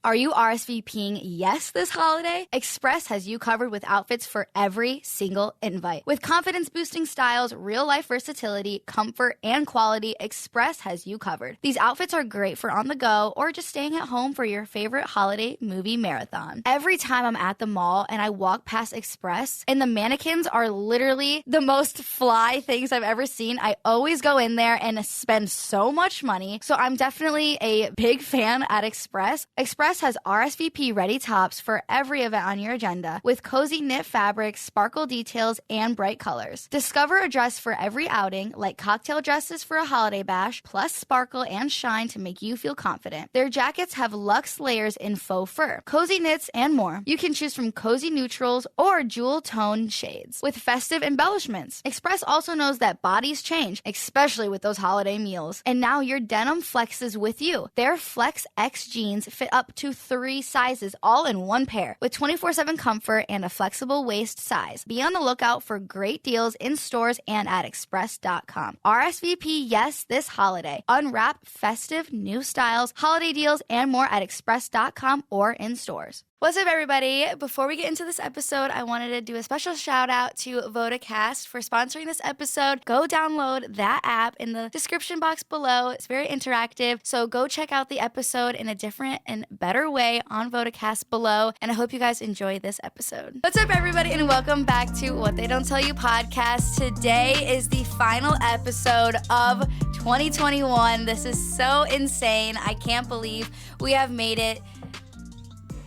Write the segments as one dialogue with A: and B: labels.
A: Are you RSVPing yes this holiday? Express has you covered with outfits for every single invite. With confidence-boosting styles, real-life versatility, comfort, and quality, Express has you covered. These outfits are great for on the go or just staying at home for your favorite holiday movie marathon. Every time I'm at the mall and I walk past Express and the mannequins are literally the most fly things I've ever seen, I always go in there and spend so much money. So I'm definitely a big fan at Express. Express has RSVP ready tops for every event on your agenda with cozy knit fabrics, sparkle details, and bright colors. Discover a dress for every outing, like cocktail dresses for a holiday bash, plus sparkle and shine to make you feel confident. Their jackets have luxe layers in faux fur, cozy knits, and more. You can choose from cozy neutrals or jewel tone shades with festive embellishments. Express also knows that bodies change, especially with those holiday meals. And now your denim flexes with you. Their Flex X jeans fit up to 3 sizes, all in one pair, with 24/7 comfort and a flexible waist size. Be on the lookout for great deals in stores and at express.com. RSVP yes this holiday. Unwrap festive new styles, holiday deals, and more at express.com or in stores. What's up, everybody? Before we get into this episode, I wanted to do a special shout out to Vodacast for sponsoring this episode. Go download that app in the description box below. It's very interactive, so go check out the episode in a different and better way on Vodacast below, and I hope you guys enjoy this episode. What's up, everybody, and welcome back to What They Don't Tell You podcast. Today is the final episode of 2021. This is so insane. I can't believe we have made it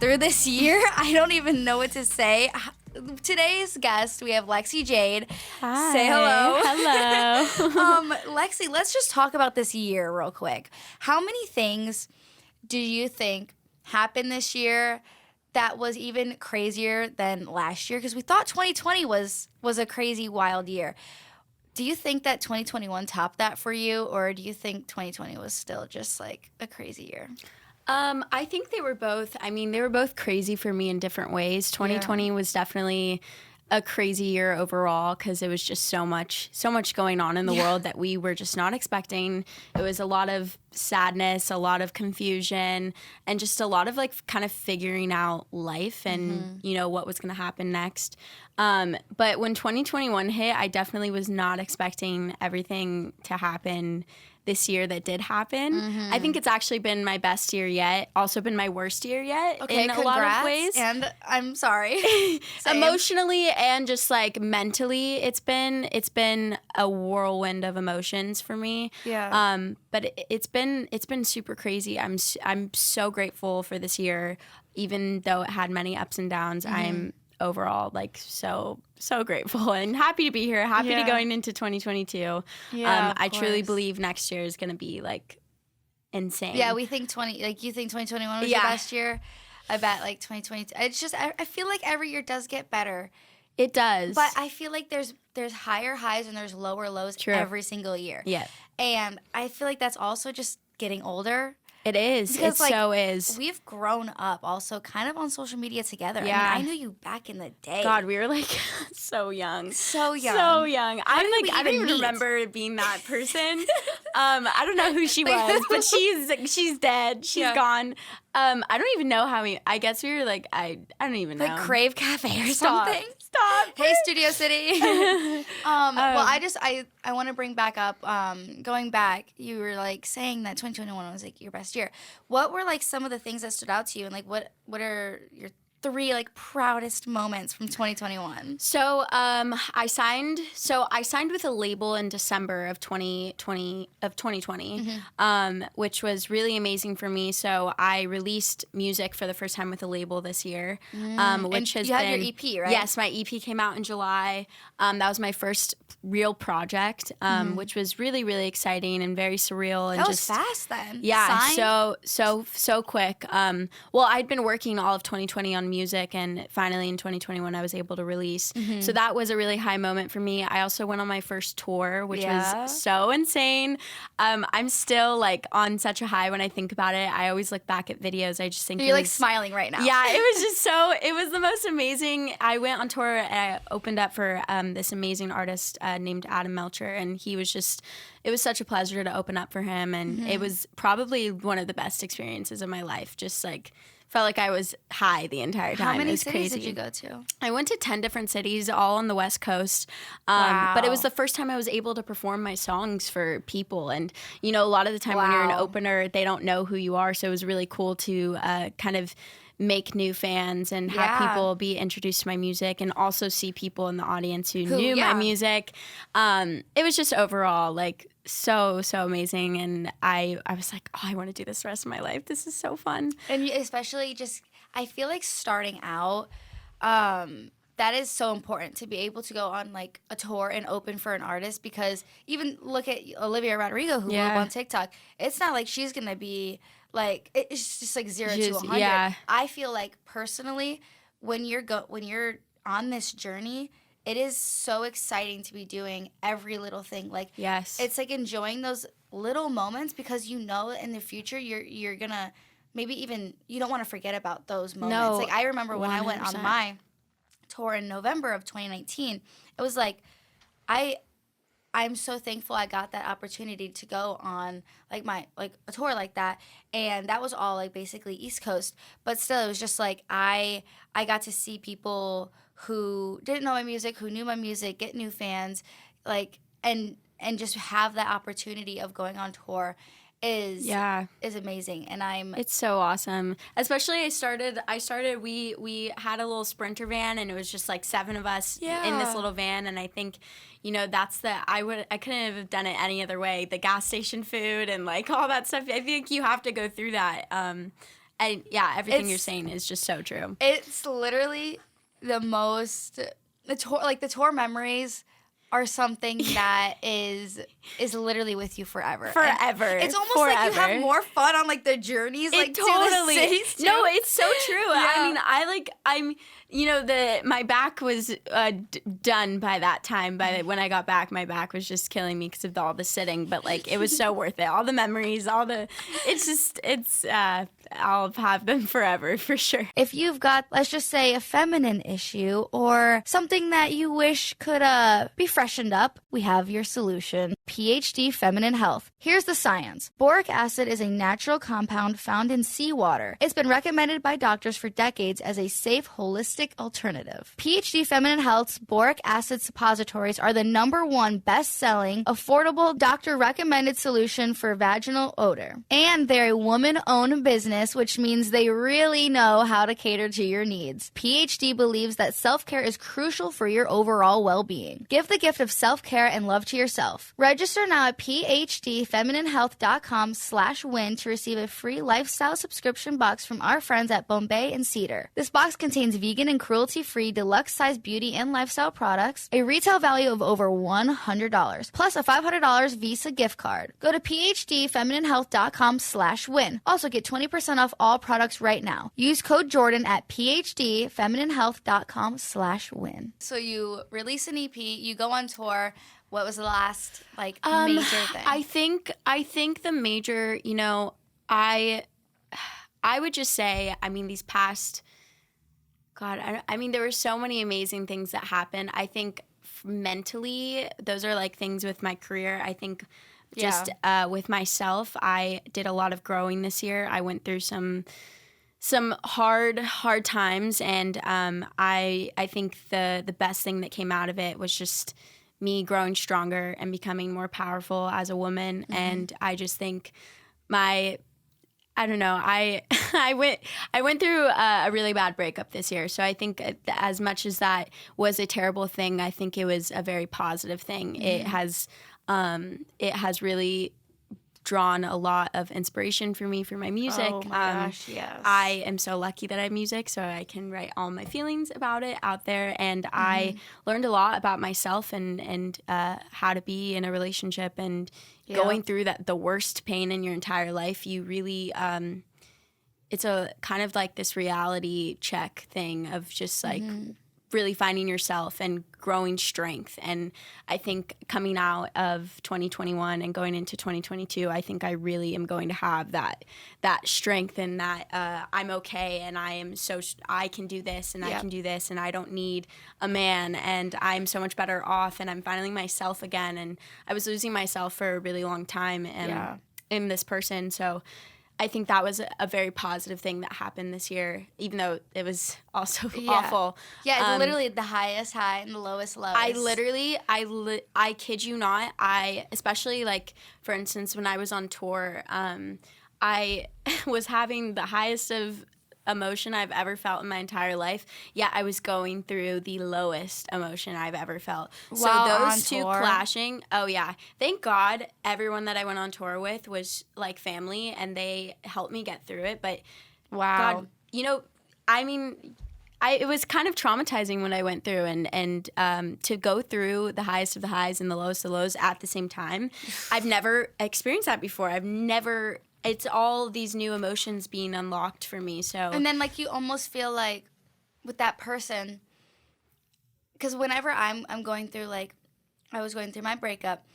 A: through this year. I don't even know what to say. Today's guest, we have Lexi Jayde.
B: Hi.
A: Say hello.
B: Hello.
A: Lexi, let's just talk about this year real quick. How many things do you think happened this year that was even crazier than last year? Because we thought 2020 was a crazy, wild year. Do you think that 2021 topped that for you, or do you think 2020 was still just like a crazy year?
B: I think they were both crazy for me in different ways. 2020 was definitely a crazy year overall because it was just so much going on in the world that we were just not expecting. It was a lot of sadness, a lot of confusion, and just a lot of like kind of figuring out life and, you know, what was going to happen next. But when 2021 hit, I definitely was not expecting everything to happen this year that did happen. I think it's actually been my best year yet. Also been my worst year yet in a lot of ways.
A: And I'm sorry.
B: Emotionally and just like mentally, it's been a whirlwind of emotions for me.
A: Yeah.
B: But it's been super crazy. I'm so grateful for this year, even though it had many ups and downs. I'm overall like so grateful and happy to be here, happy to going into 2022. I truly believe next year is going to be like insane.
A: Yeah, we think you think 2021 was your best year. I bet like 2022. It's just I feel like every year does get better.
B: It does.
A: But I feel like there's higher highs and there's lower lows every single year.
B: Yeah.
A: And I feel like that's also just getting older.
B: It is.
A: Because,
B: it so is.
A: We've grown up also kind of on social media together.
B: Yeah.
A: I mean, I knew you back in the day.
B: God, we were like so young.
A: So young.
B: So young.
A: I don't
B: even remember being that person. I don't know who she was, but she's dead. She's gone. I don't even know how I guess we were like, I don't even know.
A: Like Crave Cafe or something.
B: Stop.
A: Hey, Studio City. Well, I want to bring back up, going back, you were like saying that 2021 was like your best year. What were like some of the things that stood out to you, and like what are your 3 like proudest moments from 2021?
B: So I signed with a label in December of 2020, which was really amazing for me. So I released music for the first time with a label this year, which has been.
A: You had your EP, right?
B: Yes, my EP came out in July. That was my first real project, which was really, really exciting and very surreal. And
A: that was fast then.
B: Yeah,
A: signed?
B: so quick. Well, I'd been working all of 2020 on music, and finally in 2021 I was able to release. So that was a really high moment for me. I also went on my first tour, which was so insane. I'm still like on such a high when I think about it. I always look back at videos. I just think
A: you're like smiling right now.
B: Yeah, it was the most amazing. I went on tour and I opened up for this amazing artist named Adam Melcher, and it was such a pleasure to open up for him, and it was probably one of the best experiences of my life, just like felt like I was high the entire time.
A: How many
B: it was
A: cities
B: crazy.
A: did you go to?
B: I went to 10 different cities, all on the West Coast.
A: Wow.
B: But it was the first time I was able to perform my songs for people. And, you know, a lot of the time when you're an opener, they don't know who you are. So it was really cool to kind of make new fans and have people be introduced to my music, and also see people in the audience who knew my music. It was just overall like so amazing, and I was like, oh, I want to do this the rest of my life. This is so fun.
A: And especially just, I feel like starting out, that is so important to be able to go on like a tour and open for an artist, because even look at Olivia Rodrigo, who blew up on TikTok. It's not like she's gonna be like, it's just like 0 to 100.
B: Yeah.
A: I feel like personally, when you're on this journey, it is so exciting to be doing every little thing. Like, it's like enjoying those little moments, because you know in the future you're gonna maybe even, you don't want to forget about those moments.
B: No,
A: like I remember when
B: 100%.
A: I went on my tour in November of 2019, it was like I'm so thankful I got that opportunity to go on like a tour like that, and that was all like basically East Coast, but still it was just like I got to see people who didn't know my music, who knew my music, get new fans, like and just have that opportunity of going on tour is amazing, and
B: it's so awesome. Especially we had a little Sprinter van, and it was just like 7 of us in this little van, and I think, you know, that's I couldn't have done it any other way. The gas station food and like all that stuff. I think you have to go through that. And everything you're saying is just so true.
A: It's literally the tour memories are something that is literally with you forever.
B: Forever.
A: And it's almost like you have more fun on like the journeys, like
B: totally.
A: to the cities too.
B: No, it's so true. I mean, I'm you know, my back was done by that time. When I got back, my back was just killing me because of all the sitting. But like, it was so worth it. All the memories, I'll have them forever for sure.
A: If you've got, let's just say, a feminine issue or something that you wish could be freshened up, we have your solution. PhD Feminine Health. Here's the science. Boric acid is a natural compound found in seawater. It's been recommended by doctors for decades as a safe, holistic alternative. PhD Feminine Health's boric acid suppositories are the #1 best-selling, affordable, doctor-recommended solution for vaginal odor. And they're a woman-owned business, which means they really know how to cater to your needs. PhD believes that self-care is crucial for your overall well-being. Give the gift of self-care and love to yourself. Register now at phdfemininehealth.com/win to receive a free lifestyle subscription box from our friends at Bombay and Cedar. This box contains vegan and cruelty-free deluxe-size beauty and lifestyle products, a retail value of over $100, plus a $500 Visa gift card. Go to phdfemininehealth.com/win. Also get 20% off all products right now. Use code Jordyn at phdfemininehealth.com/win. So you release an EP, you go on tour. What was the last major thing?
B: I think the major, you know, I would just say, I mean, these past, I mean, there were so many amazing things that happened. I think mentally, those are like things with my career. I think just with myself, I did a lot of growing this year. I went through some hard times, and I think the best thing that came out of it was just me growing stronger and becoming more powerful as a woman. Mm-hmm. And I just think I went through a really bad breakup this year. So I think as much as that was a terrible thing, I think it was a very positive thing. Mm-hmm. It has really drawn a lot of inspiration for me for my music.
A: Oh my gosh, yes.
B: I am so lucky that I have music, so I can write all my feelings about it out there. And mm-hmm. I learned a lot about myself and how to be in a relationship, and going through the worst pain in your entire life. You really, it's a kind of like this reality check thing of just like mm-hmm. really finding yourself and growing strength. And I think coming out of 2021 and going into 2022, I think I really am going to have that strength, and that I'm okay, and I can do this, and I can do this, and I don't need a man, and I'm so much better off, and I'm finding myself again. And I was losing myself for a really long time in this person. So I think that was a very positive thing that happened this year, even though it was also awful.
A: Yeah, it's literally the highest high and the lowest low.
B: I kid you not, especially like, for instance, when I was on tour, I was having the highest of emotion I've ever felt in my entire life. Yeah, I was going through the lowest emotion I've ever felt.
A: While
B: so
A: on
B: those two
A: tour?
B: clashing, oh yeah. Thank God everyone that I went on tour with was like family and they helped me get through it. But
A: wow.
B: God, you know, I mean, it was kind of traumatizing when I went through and to go through the highest of the highs and the lowest of the lows at the same time. I've never experienced that before. It's all these new emotions being unlocked for me. So
A: and then like you almost feel like with that person, because whenever I'm going through, like I was going through my breakup,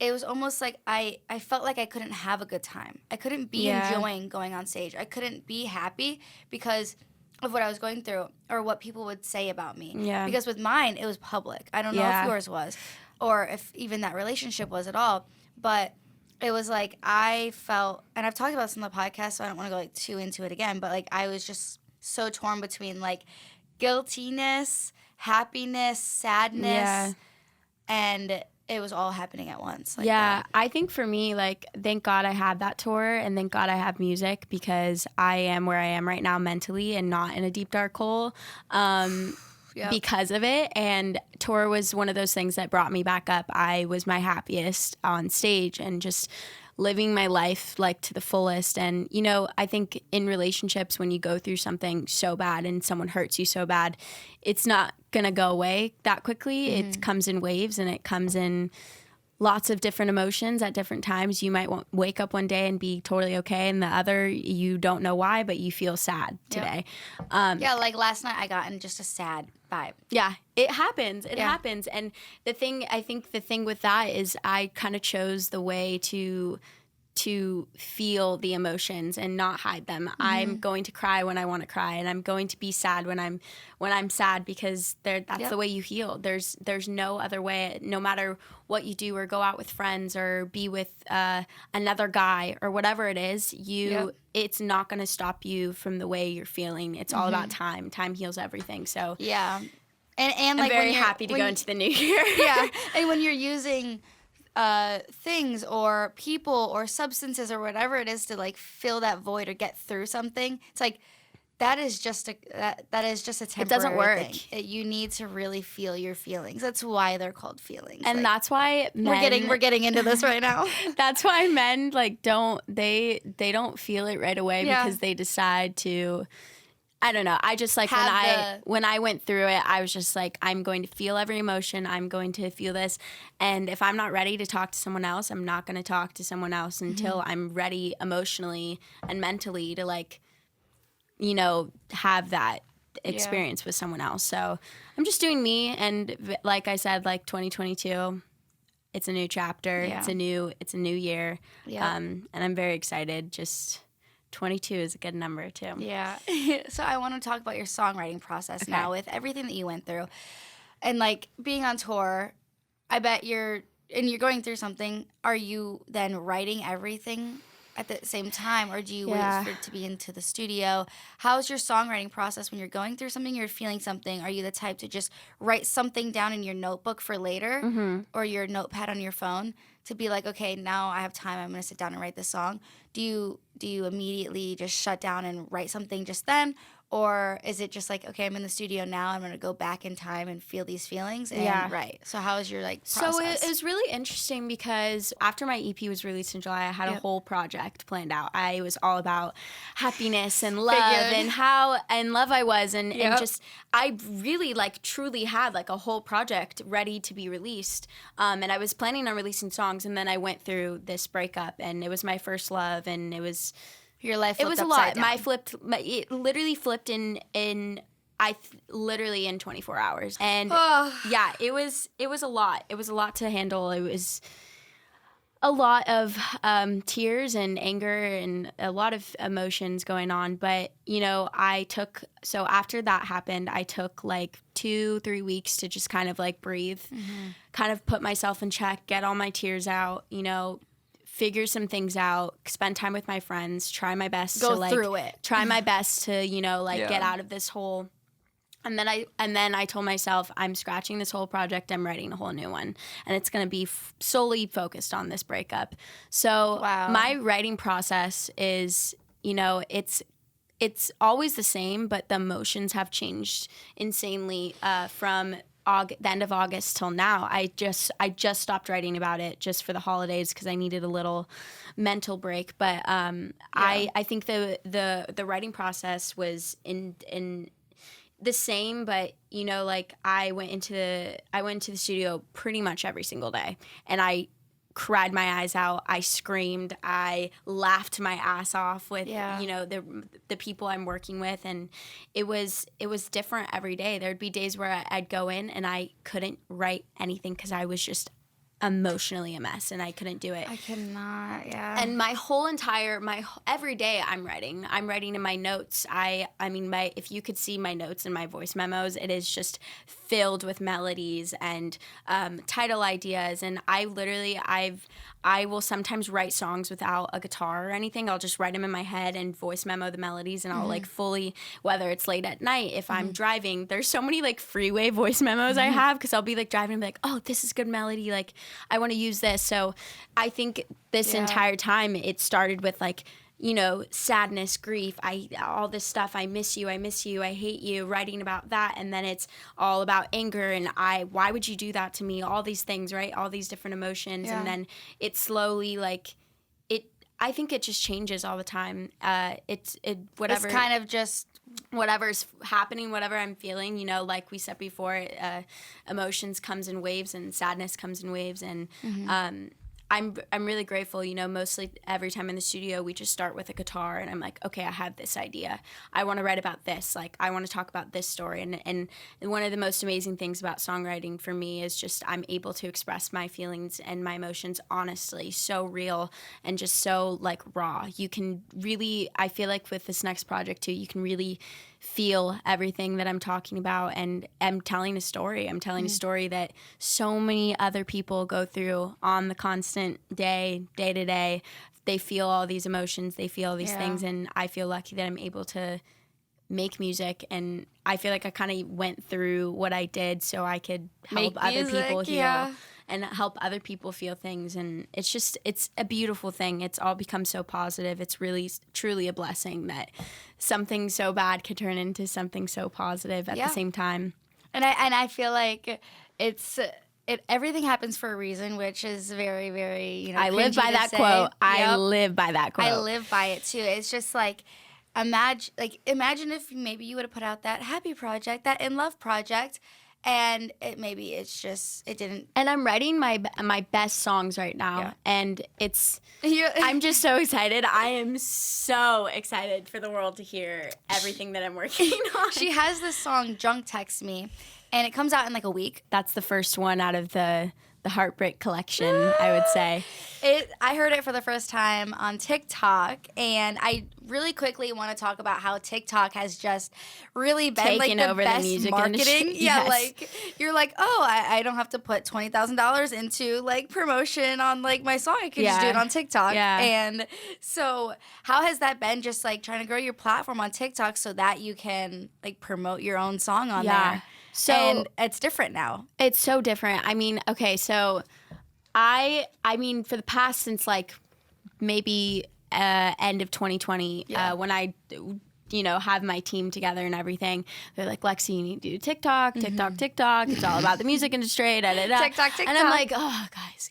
A: it was almost like I felt like I couldn't have a good time. I couldn't be enjoying going on stage. I couldn't be happy because of what I was going through or what people would say about me.
B: Yeah.
A: Because with mine, it was public. I don't know if yours was or if even that relationship was at all, but it was like I felt, and I've talked about this on the podcast, so I don't want to go like too into it again, but like I was just so torn between like guiltiness, happiness, sadness, and it was all happening at once. Like that.
B: I think for me, like, thank God I had that tour and thank God I have music because I am where I am right now mentally and not in a deep, dark hole. Because of it, and tour was one of those things that brought me back up. I was my happiest on stage and just living my life like to the fullest. And you know, I think in relationships when you go through something so bad and someone hurts you so bad, it's not gonna go away that quickly. It comes in waves and it comes in lots of different emotions at different times. You might wake up one day and be totally okay, and the other you don't know why, but you feel sad today.
A: Like last night I got in just a sad vibe.
B: Yeah, it happens. It happens. And the thing with that is I kind of chose the way to feel the emotions and not hide them. I'm going to cry when I want to cry, and I'm going to be sad when I'm sad because that's the way you heal. There's no other way. No matter what you do or go out with friends or be with another guy or whatever it is, it's not going to stop you from the way you're feeling. It's all about time. Time heals everything. So
A: and
B: I'm
A: like
B: very happy to go into the new year.
A: And when you're using things or people or substances or whatever it is to like fill that void or get through something, it's like that is just a temporary
B: It doesn't work.
A: thing. You need to really feel your feelings. That's why they're called feelings.
B: And
A: like,
B: that's why men,
A: we're getting into this right now.
B: That's why men like don't feel it right away because they decide to. I don't know. I just like when I went through it, I was just like, I'm going to feel every emotion. I'm going to feel this. And if I'm not ready to talk to someone else, I'm not going to talk to someone else until I'm ready emotionally and mentally to like, you know, have that experience with someone else. So I'm just doing me. And like I said, like 2022, it's a new chapter. Yeah. It's a new year. Yeah. And I'm very excited. Just 22 is a good number too.
A: Yeah. So I want to talk about your songwriting process now with everything that you went through. And like being on tour, I bet you're going through something. Are you then writing everything at the same time, or do you wait for it to be into the studio? How's your songwriting process when you're going through something, you're feeling something? Are you the type to just write something down in your notebook for later or your notepad on your phone to be like, okay, now I have time, I'm going to sit down and write this song? Do you immediately just shut down and write something just then? Or is it just like, okay, I'm in the studio now, I'm going to go back in time and feel these feelings and write? So how is your like process?
B: So it was really interesting because after my EP was released in July, I had a whole project planned out. I was all about happiness and love and how in love I was and just I really like truly had like a whole project ready to be released. And I was planning on releasing songs, and then I went through this breakup, and it was my first love, and it was
A: your life flipped.
B: It was a lot. It literally flipped in 24 hours. And it was a lot. It was a lot to handle. It was a lot of tears and anger and a lot of emotions going on. But, you know, so after that happened, I took like 2-3 weeks to just kind of like breathe, kind of put myself in check, get all my tears out, you know, figure some things out, spend time with my friends, try my best
A: Go
B: to like
A: through it.
B: Try my best to, you know, like get out of this hole. And then I told myself, I'm scratching this whole project. I'm writing a whole new one, and it's going to be solely focused on this breakup. So my writing process is, you know, it's always the same, but the emotions have changed insanely from the end of August till now. I just stopped writing about it just for the holidays because I needed a little mental break. But I think the writing process was in the same, but you know, like I went into the studio pretty much every single day, and I cried my eyes out. I screamed. I laughed my ass off with you know the people I'm working with, and it was different every day. There'd be days where I'd go in and I couldn't write anything because I was just emotionally a mess and I couldn't do it.
A: I cannot, yeah.
B: And every day I'm writing in my notes. I mean, if you could see my notes and my voice memos, it is just filled with melodies and title ideas. And I will sometimes write songs without a guitar or anything. I'll just write them in my head and voice memo the melodies, and I'll like fully, whether it's late at night, if I'm driving, there's so many like freeway voice memos I have, because I'll be like driving and be like, oh, this is good melody, like I want to use this. So I think this entire time it started with like, you know, sadness, grief, all this stuff. I miss you, I hate you, writing about that. And then it's all about anger and why would you do that to me? All these things, right? All these different emotions. And then it slowly I think it just changes all the time. Whatever. It's kind of just whatever's happening, whatever I'm feeling, you know, like we said before, emotions comes in waves and sadness comes in waves. And, I'm really grateful, you know, mostly every time in the studio, we just start with a guitar and I'm like, okay, I have this idea. I want to write about this. Like, I want to talk about this story. And one of the most amazing things about songwriting for me is just I'm able to express my feelings and my emotions honestly, so real and just so like raw. You can really, I feel like with this next project too, you can really feel everything that I'm talking about, and I'm telling a story. I'm telling a story that so many other people go through on the constant day to day. They feel all these emotions, they feel these things, and I feel lucky that I'm able to make music, and I feel like I kind of went through what I did so I could help other people heal and help other people feel things. And it's a beautiful thing. It's all become so positive. It's really truly a blessing that something so bad could turn into something so positive at the same time.
A: And I feel like everything happens for a reason, which is very, very, you know,
B: I live by that quote. I live by that quote.
A: I live by it too. It's just like, imagine if maybe you would have put out that happy project, that in love project, and it didn't.
B: And I'm writing my best songs right now, and I'm just so excited. I am so excited for the world to hear everything that I'm working on.
A: She has this song, Drunk Text Me, and it comes out in like a week.
B: That's the first one out of the Heartbreak collection, I would say.
A: I heard it for the first time on TikTok, and I really quickly want to talk about how TikTok has just really been
B: taken
A: like
B: over
A: best
B: the music
A: marketing.
B: industry.
A: Yeah,
B: Yes.
A: like you're like, oh, I don't have to put $20,000 into like promotion on like my song. I could just do it on TikTok.
B: Yeah.
A: And so how has that been, just like trying to grow your platform on TikTok so that you can like promote your own song on there?
B: So
A: and it's different now.
B: It's so different. I mean, okay, so I mean, for the past, since like maybe end of 2020, when I, you know, have my team together and everything, they're like, Lexi, you need to do TikTok. It's all about the music industry,
A: TikTok.
B: And I'm like, oh, guys,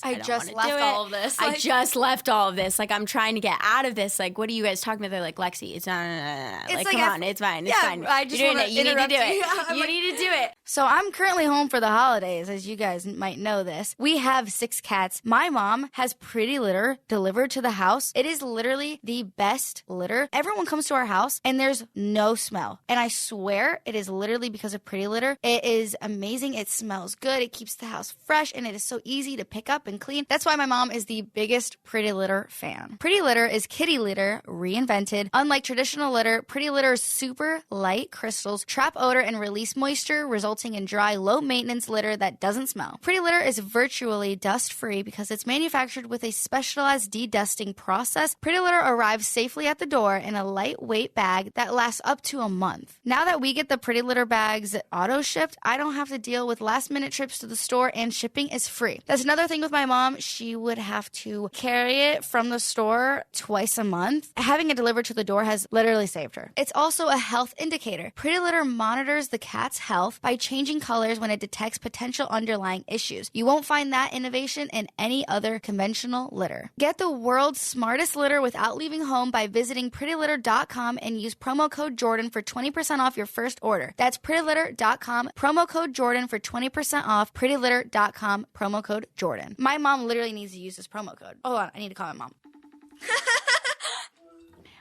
B: I just left all of this. I just left all of this. Like, I'm trying to get out of this. Like, what are you guys talking about? They're like, Lexi, it's not. Like, come on, it's fine. It's fine.
A: I just want to
B: You need to do it.
A: Yeah,
B: you need to do it.
A: So I'm currently home for the holidays, as you guys might know this. We have 6 cats. My mom has pretty litter delivered to the house. It is literally the best litter. Everyone comes to to our house and there's no smell. And I swear it is literally because of Pretty Litter. It is amazing. It smells good. It keeps the house fresh and it is so easy to pick up and clean. That's why my mom is the biggest Pretty Litter fan. Pretty Litter is kitty litter reinvented. Unlike traditional litter, Pretty Litter's super light crystals trap odor and release moisture, resulting in dry, low-maintenance litter that doesn't smell. Pretty Litter is virtually dust-free because it's manufactured with a specialized de-dusting process. Pretty Litter arrives safely at the door in a lightweight bag that lasts up to a month. Now that we get the Pretty Litter bags auto-shipped, I don't have to deal with last-minute trips to the store, and shipping is free. That's another thing with my mom. She would have to carry it from the store twice a month. Having it delivered to the door has literally saved her. It's also a health indicator. Pretty Litter monitors the cat's health by changing colors when it detects potential underlying issues. You won't find that innovation in any other conventional litter. Get the world's smartest litter without leaving home by visiting prettylitter.com and use promo code Jordyn for 20% off your first order. That's prettylitter.com, promo code Jordyn for 20% off, prettylitter.com, promo code Jordyn. My mom literally needs to use this promo code. Hold on, I need to call my mom.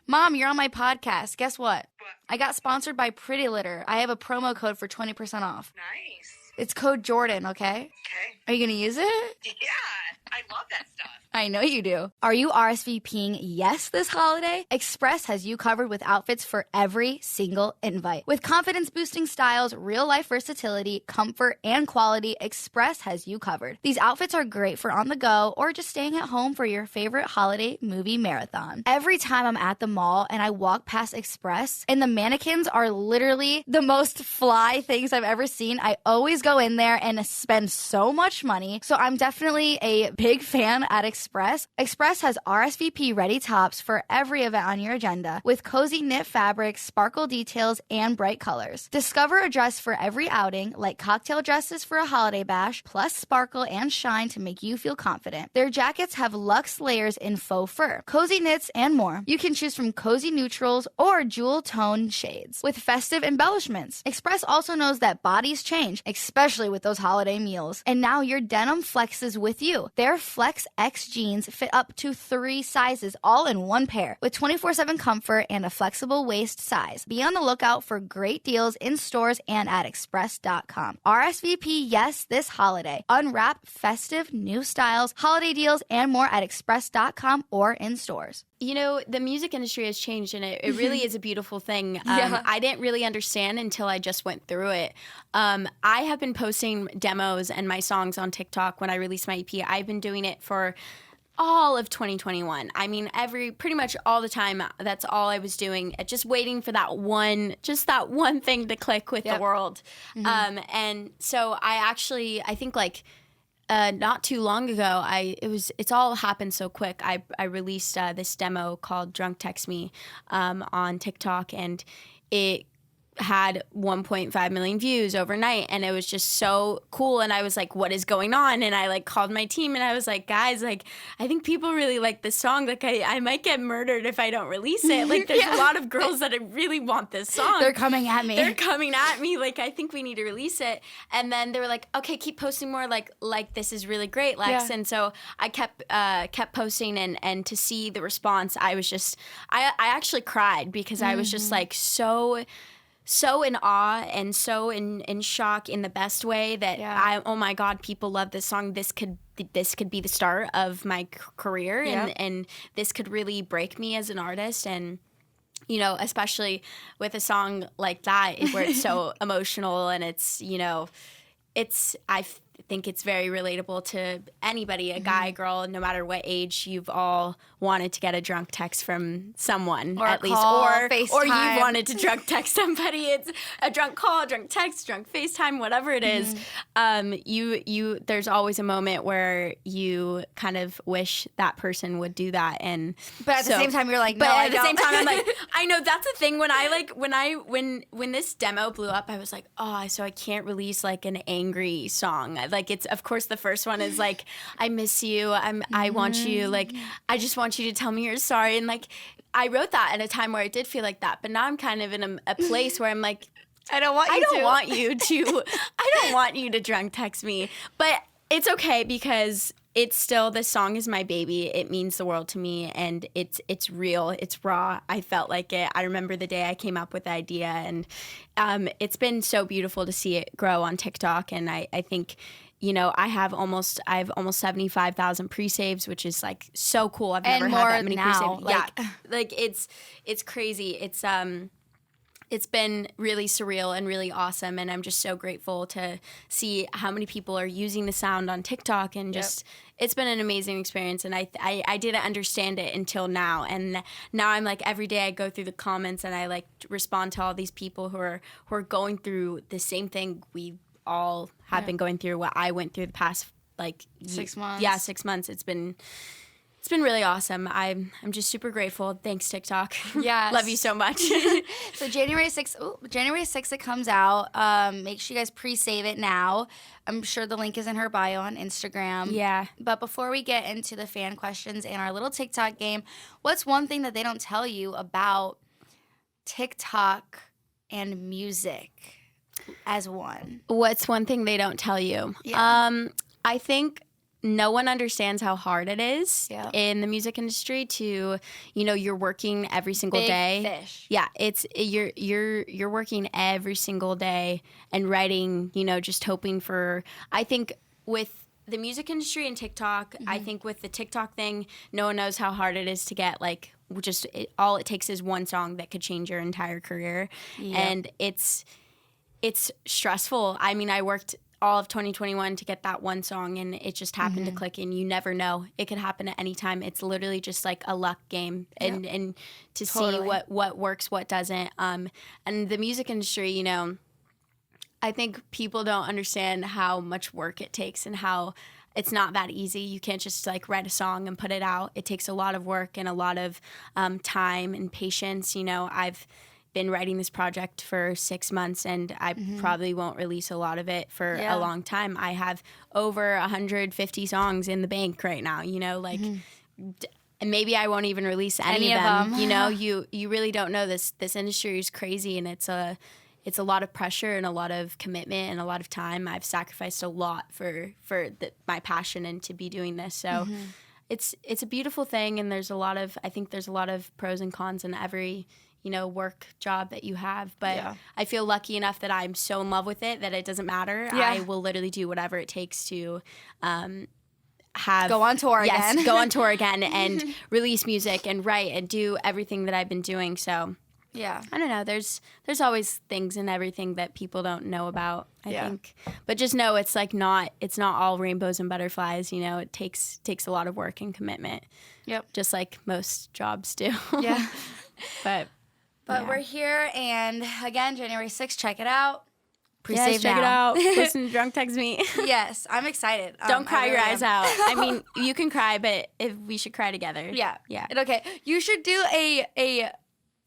A: Mom, you're on my podcast. Guess what? I got sponsored by Pretty Litter. I have a promo code for 20% off.
C: Nice.
A: It's code Jordyn, okay?
C: Okay.
A: Are you going to use it?
C: Yeah, I love that stuff.
A: I know you do. Are you RSVPing yes this holiday? Express has you covered with outfits for every single invite. With confidence-boosting styles, real-life versatility, comfort, and quality, Express has you covered. These outfits are great for on the go or just staying at home for your favorite holiday movie marathon. Every time I'm at the mall and I walk past Express and the mannequins are literally the most fly things I've ever seen, I always go in there and spend so much money. So I'm definitely a big fan at Express. Express has RSVP ready tops for every event on your agenda with cozy knit fabrics, sparkle details, and bright colors. Discover a dress for every outing, like cocktail dresses for a holiday bash, plus sparkle and shine to make you feel confident. Their jackets have luxe layers in faux fur, cozy knits, and more. You can choose from cozy neutrals or jewel tone shades with festive embellishments. Express also knows that bodies change, especially with those holiday meals. And now your denim flexes with you. Their Flex X jeans fit up to 3 sizes, all in one pair, with 24/7 comfort and a flexible waist size. Be on the lookout for great deals in stores and at express.com. RSVP yes this holiday. Unwrap festive new styles, holiday deals, and more at express.com or in stores.
B: You know, the music industry has changed, and it really is a beautiful thing. I didn't really understand until I just went through it. I have been posting demos and my songs on TikTok when I released my EP. I've been doing it for all of 2021. I mean, pretty much all the time, that's all I was doing, just waiting for that one thing to click with the world. Mm-hmm. And so I think like, not too long ago, it's all happened so quick. I released this demo called Drunk Text Me on TikTok, and it had 1.5 million views overnight, and it was just so cool. And I was like, what is going on? And I like called my team and I was like, guys, like, I think people really like this song. Like I might get murdered if I don't release it. Like there's a lot of girls that really want this song.
A: They're coming at me.
B: Like, I think we need to release it. And then they were like, okay, keep posting more. Like this is really great, Lex. Yeah. And so I kept posting, and to see the response, I was just, I actually cried because I was just like so in awe and so in shock in the best way that oh my God, people love this song. This could be the start of my career, and this could really break me as an artist. And you know, especially with a song like that where it's so emotional, and it's, you know, I think it's very relatable to anybody, a guy, girl, no matter what age. You've all wanted to get a drunk text from someone,
A: or
B: at least, or you wanted to drunk text somebody. It's a drunk call, drunk text, drunk FaceTime, whatever it is. You there's always a moment where you kind of wish that person would do that,
A: but at the same time you're like, no,
B: at the same time I'm like, I know that's the thing. When this demo blew up, I was like, oh, so I can't release like an angry song. Like, it's, of course, the first one is like, I miss you. I want you. Like, I just want you to tell me you're sorry. And like, I wrote that at a time where it did feel like that. But now I'm kind of in a place where I'm like, I don't want you to drunk text me. But it's okay, because it's still, this song is my baby. It means the world to me, and it's real. It's raw. I felt like it. I remember the day I came up with the idea, and it's been so beautiful to see it grow on TikTok. And I think, you know, I have almost 75,000 pre-saves, which is like so cool. I've never had that many
A: now,
B: pre-saves. Like it's crazy. It's been really surreal and really awesome, and I'm just so grateful to see how many people are using the sound on TikTok, and just it's been an amazing experience. And I didn't understand it until now, and now I'm like, every day I go through the comments and I like respond to all these people who are going through the same thing we all have been going through, what I went through the past like
A: 6 months.
B: Yeah, 6 months. It's been really awesome. I'm just super grateful. Thanks, TikTok.
A: Yes.
B: Love you so much.
A: So January 6th it comes out. Make sure you guys pre-save it now. I'm sure the link is in her bio on Instagram.
B: Yeah.
A: But before we get into the fan questions and our little TikTok game, what's one thing that they don't tell you about TikTok and music as one?
B: What's one thing they don't tell you?
A: Yeah.
B: I think no one understands how hard it is
A: Yeah.
B: in the music industry to, you know, you're working every single
A: Big
B: day.
A: fish.
B: Yeah, it's you're working every single day and writing, you know, just hoping for, I think with the music industry and TikTok, I think with the TikTok thing, no one knows how hard it is to get like all it takes is one song that could change your entire career.
A: Yep.
B: And it's stressful. I mean, I worked all of 2021 to get that one song, and it just happened to click, and you never know. It could happen at any time. It's literally just like a luck game, and to see what works, what doesn't. And the music industry, you know, I think people don't understand how much work it takes and how it's not that easy. You can't just like write a song and put it out. It takes a lot of work and a lot of time and patience. You know, I've been writing this project for 6 months, and I probably won't release a lot of it for a long time. I have over 150 songs in the bank right now, you know, like and maybe I won't even release any of them. You know, you really don't know. This industry is crazy, and it's a lot of pressure and a lot of commitment and a lot of time. I've sacrificed a lot for my passion and to be doing this. So it's a beautiful thing, and I think there's a lot of pros and cons in every, you know, work job that you have. But I feel lucky enough that I'm so in love with it that it doesn't matter.
A: Yeah.
B: I will literally do whatever it takes to
A: Go on tour again.
B: Yes, go on tour again and release music and write and do everything that I've been doing. So
A: Yeah.
B: I don't know. There's always things and everything that people don't know about, I think. But just know it's like it's not all rainbows and butterflies, you know. It takes a lot of work and commitment.
A: Yep.
B: Just like most jobs do.
A: Yeah.
B: But
A: we're here, and again, January 6th, check it out.
B: Yes, check it out. Listen to Drunk Text Me.
A: Yes, I'm excited.
B: Don't cry your eyes out. I mean, you can cry, but we should cry together.
A: Yeah.
B: Yeah.
A: Okay. You should do a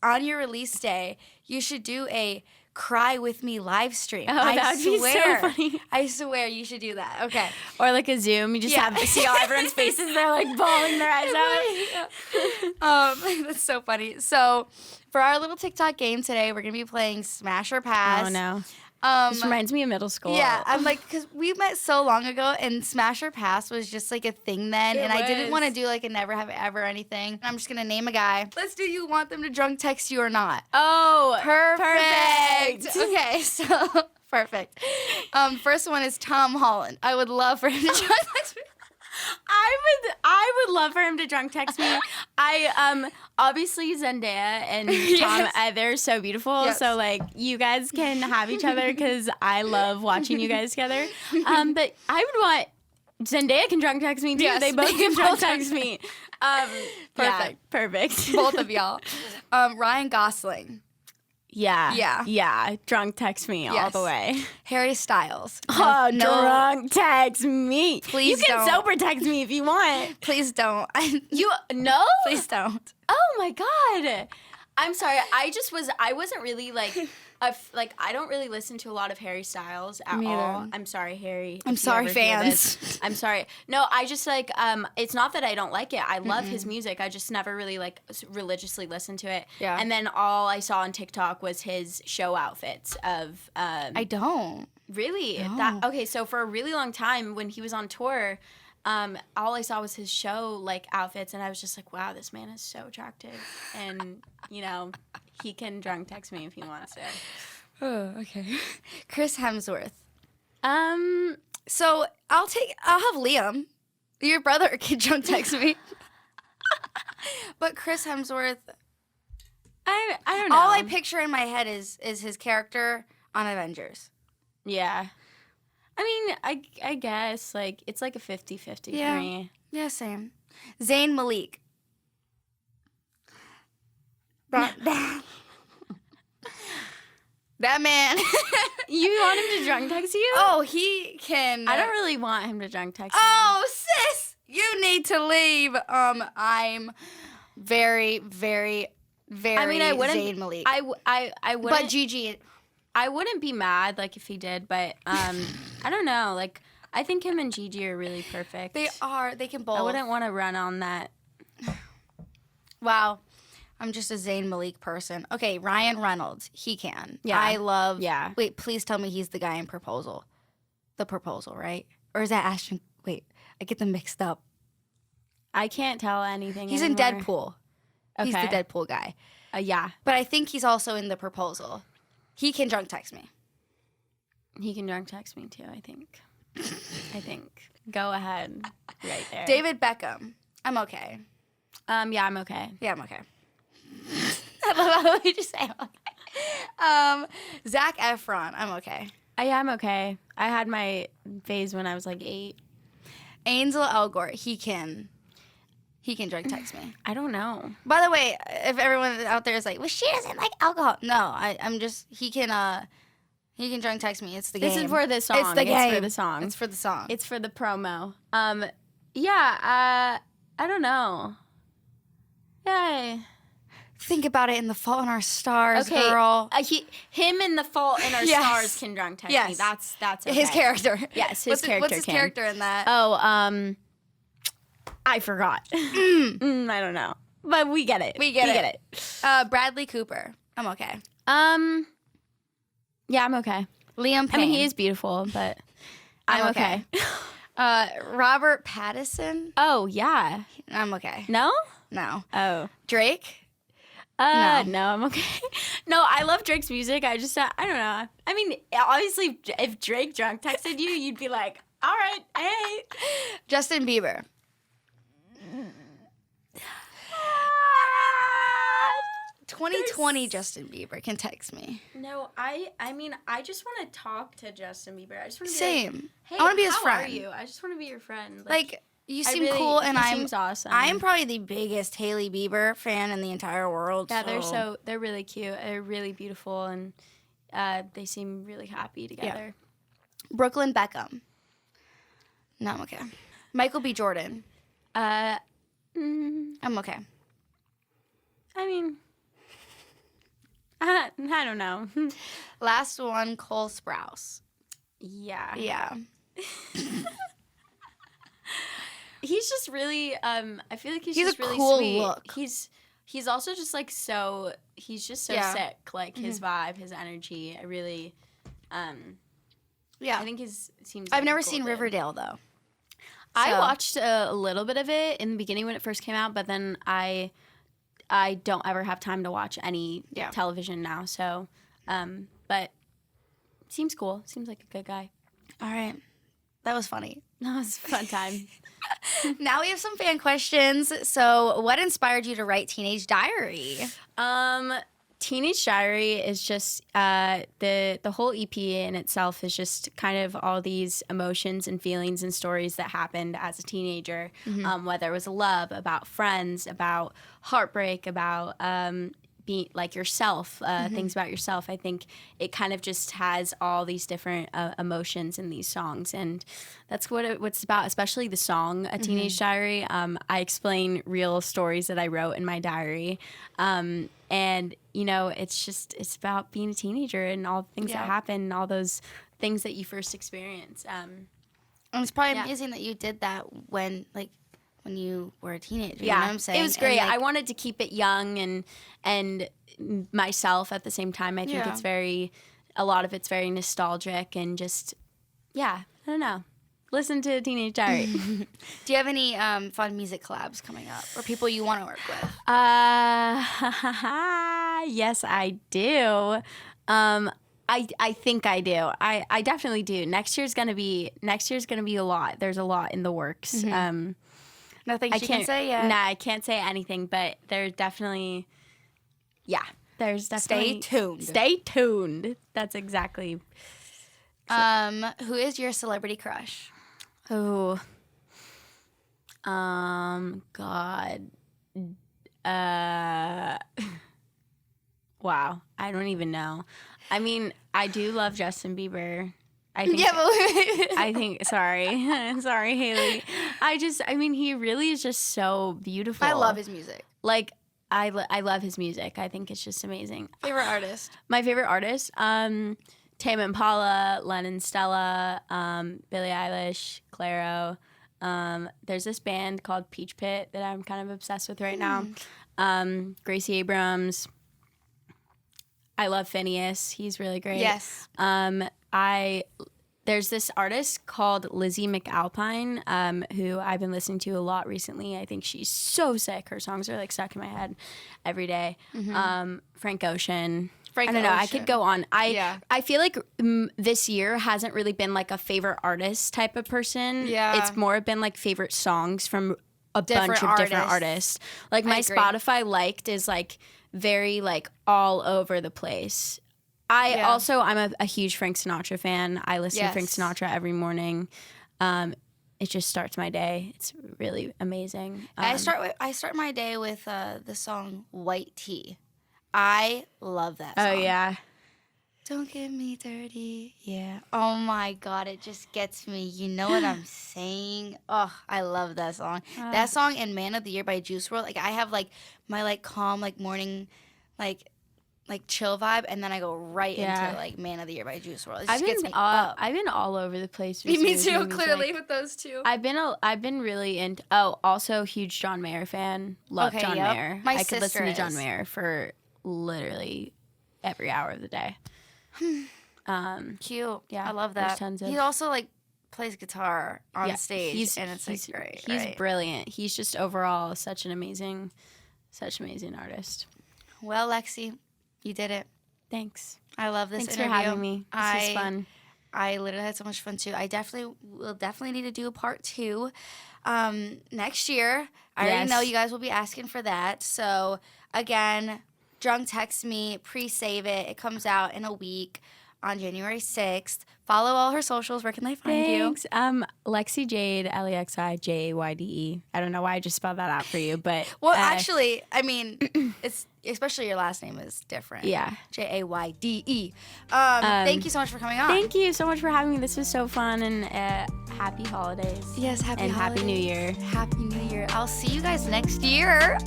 A: on your release day, you should do a cry with me live stream.
B: Oh, that would be so funny.
A: I swear you should do that. Okay.
B: Or like a Zoom. You just see all everyone's faces. They're like bawling their eyes out.
A: That's so funny. So for our little TikTok game today, we're going to be playing Smash or Pass.
B: Oh, no. This reminds me of middle school.
A: Yeah, I'm like, because we met so long ago, and Smash or Pass was just like a thing then, and I didn't want to do like a never have ever anything. I'm just gonna name a guy. Let's do you want them to drunk text you or not?
B: Oh,
A: perfect. Okay, so perfect. First one is Tom Holland. I would love for him to drunk text me.
B: I would love for him to drunk text me. Obviously Zendaya and Tom, they're so beautiful.
A: Yes.
B: So like you guys can have each other because I love watching you guys together. But I would want Zendaya can drunk text me too.
A: Yes,
B: they both can drunk text me. Perfect.
A: Both of y'all. Ryan Gosling.
B: Yeah. Drunk text me all the way.
A: Harry Styles.
B: Drunk text me.
A: Please
B: you can
A: don't.
B: sober text me if you want.
A: Please don't.
B: No?
A: Please don't.
B: Oh my God. I'm sorry. I wasn't really like, I don't really listen to a lot of Harry Styles at all. I'm sorry, Harry.
A: I'm sorry, fans.
B: I'm sorry. No, I just like, it's not that I don't like it. I love his music. I just never really like religiously listened to it.
A: Yeah.
B: And then all I saw on TikTok was his show outfits of,
A: I don't.
B: Really?
A: No.
B: Okay, so for a really long time when he was on tour, all I saw was his show like outfits, and I was just like, wow, this man is so attractive, and he can drunk text me if he wants to.
A: Oh, okay. Chris Hemsworth. So I'll have Liam. Your brother can drunk text me. But Chris Hemsworth,
B: I don't know.
A: all I picture in my head is his character on Avengers.
B: Yeah. I mean, I guess, like, it's like a 50-50 for me.
A: Yeah, same. Zayn Malik. That man.
B: You want him to drunk text you?
A: Oh, he can.
B: I don't really want him to drunk text me.
A: Oh, sis, you need to leave. I'm very, very, very.
B: I mean, I wouldn't.
A: Zayn Malik.
B: I wouldn't.
A: But Gigi.
B: I wouldn't be mad like if he did, but I don't know. Like, I think him and Gigi are really perfect.
A: They are. They can both.
B: I wouldn't want to run on that.
A: Wow. I'm just a Zayn Malik person. Okay, Ryan Reynolds. He can.
B: Yeah.
A: I love.
B: Yeah.
A: Wait, please tell me he's the guy in Proposal. The Proposal, right? Or is that Ashton? Wait, I get them mixed up.
B: I can't tell anything.
A: He's
B: anymore.
A: in Deadpool. He's the
B: Okay.
A: Deadpool guy.
B: Yeah.
A: But I think he's also in The Proposal. He can drunk text me.
B: He can drunk text me too, I think. Go ahead. Right there.
A: David Beckham. I'm okay.
B: Yeah, I'm okay.
A: Yeah, I'm okay. I love how we just say I'm okay. Zac Efron. I'm okay.
B: Yeah, I'm okay. I had my phase when I was like 8.
A: Ansel Elgort. He can drunk text me.
B: I don't know.
A: By the way, if everyone out there is like, well, she doesn't like alcohol. No, I'm just, he can drunk text me. It's the game.
B: This is for the song.
A: It's the game.
B: It's for the song.
A: It's for the song.
B: It's for the promo. Yeah, I don't know. Yeah.
A: Think about it. In The Fault in Our Stars,
B: Okay.
A: girl.
B: Him and The Fault in Our
A: Yes.
B: Stars can drunk text me.
A: Yes.
B: That's okay.
A: His character.
B: Yes, his character
A: What's his
B: can.
A: character in that?
B: Oh, I forgot. I don't know. But we get it.
A: We get it. Bradley Cooper. I'm okay.
B: Yeah, I'm okay.
A: Liam Payne.
B: I mean, he is beautiful, but I'm okay.
A: Robert Pattinson.
B: Oh, yeah.
A: I'm okay.
B: No?
A: No.
B: Oh.
A: Drake.
B: No, I'm okay. No, I love Drake's music. I just, I don't know. I mean, obviously, if Drake drunk texted you, you'd be like, all right, hey.
A: Justin Bieber. 2020 Justin Bieber can text me.
B: No, I mean, I just want to talk to Justin Bieber. I just want to be
A: Same.
B: like, hey,
A: I want to be his
B: how
A: friend.
B: are you? I just want to be your friend.
A: Like you seem
B: really,
A: cool, and
B: he
A: I'm
B: seems awesome.
A: I am probably the biggest Hailey Bieber fan in the entire world.
B: Yeah, they're really cute. They're really beautiful, and they seem really happy together.
A: Yeah. Brooklyn Beckham. No, I'm okay. Michael B. Jordan. I'm okay.
B: I mean, I don't know.
A: Last one, Cole Sprouse.
B: Yeah.
A: Yeah.
B: He's just really I feel like he's
A: a
B: just really
A: cool
B: sweet.
A: look.
B: He's also just like he's just so
A: Yeah.
B: sick. Like his vibe, his energy. I really
A: Yeah.
B: I think his seems
A: I've
B: like
A: never
B: a cool
A: seen
B: dude.
A: Riverdale though.
B: I
A: So-
B: watched a little bit of it in the beginning when it first came out, but then I don't ever have time to watch any television now. So, but seems cool. Seems like a good guy.
A: All right. That was funny.
B: That was a fun time.
A: Now we have some fan questions. So, what inspired you to write Teenage Diary?
B: Teenage Diary is just the whole EP in itself is just kind of all these emotions and feelings and stories that happened as a teenager, whether it was love, about friends, about heartbreak, about being like yourself, things about yourself. I think it kind of just has all these different emotions in these songs, and that's what it's about. Especially the song "A Teenage Diary." I explain real stories that I wrote in my diary, and you know, it's about being a teenager and all the things that happen, and all those things that you first experience.
A: And it's probably amazing that you did that when you were a teenager. You know what I'm saying?
B: It was great.
A: And,
B: I wanted to keep it young and myself at the same time. I think a lot of it's very nostalgic and just, I don't know. listen to Teenage Diary.
A: Do you have any fun music collabs coming up or people you want to work with?
B: Yes, I do. I think I do. I definitely do. Next year's gonna be a lot. There's a lot in the works.
A: Nothing you can say yet.
B: Nah, I can't say anything, but there's definitely.
A: Stay tuned.
B: Stay tuned. That's exactly.
A: Who is your celebrity crush?
B: Oh. God. Wow. I don't even know. I mean, I do love Justin Bieber. I think, sorry, Haley. He really is just so beautiful.
A: I love his music.
B: Like, I love his music. I think it's just amazing.
A: Favorite artist?
B: My favorite artist? Tame Impala, Lennon Stella, Billie Eilish, Clairo. There's this band called Peach Pit that I'm kind of obsessed with right now. Gracie Abrams. I love Phineas. He's really great.
A: Yes.
B: There's this artist called Lizzie McAlpine, who I've been listening to a lot recently. I think she's so sick. Her songs are like stuck in my head every day. Frank Ocean. I don't know. I could go on. I feel like this year hasn't really been like a favorite artist type of person.
A: Yeah.
B: It's more been like favorite songs from a bunch of different artists. Like my Spotify liked is like very like all over the place. I'm a huge Frank Sinatra fan. I listen to Frank Sinatra every morning. It just starts my day. It's really amazing.
A: I start my day with the song White Tea. I love that song.
B: Oh yeah.
A: Don't get me dirty. Yeah. Oh my God, it just gets me. You know what I'm saying? Oh, I love that song. That song and Man of the Year by Juice WRLD. Like I have like my like calm like morning like chill vibe, and then I go right into like Man of the Year by Juice WRLD. It just gets me up.
B: I've been all over the place.
A: Me too. Clearly with those two.
B: I've been really into. Oh, also huge John Mayer fan. Love John Mayer.
A: I
B: could listen to John Mayer for literally every hour of the day.
A: Cute.
B: Yeah,
A: I love that. He also like plays guitar on stage, and it's like great.
B: He's brilliant. He's just overall such an amazing artist.
A: Well, Lexi, you did it.
B: Thanks.
A: I love this
B: Thanks
A: interview.
B: for having me. This is fun.
A: I literally had so much fun too. I will definitely need to do a part 2 next year. I already know you guys will be asking for that. So again, drunk text me, pre-save it. It comes out in a week on January 6th. Follow all her socials. Where can they find you?
B: Lexi Jayde, Lexi Jayde. I don't know why I just spelled that out for you, but
A: actually, I mean, it's especially your last name is different.
B: Yeah,
A: Jayde. Thank you so much for coming on.
B: Thank you so much for having me. This was so fun, and happy holidays.
A: Yes, happy
B: Happy New Year.
A: Happy New Year. I'll see you guys next year.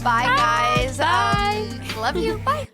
A: Bye, guys.
B: Bye.
A: Love you. Bye.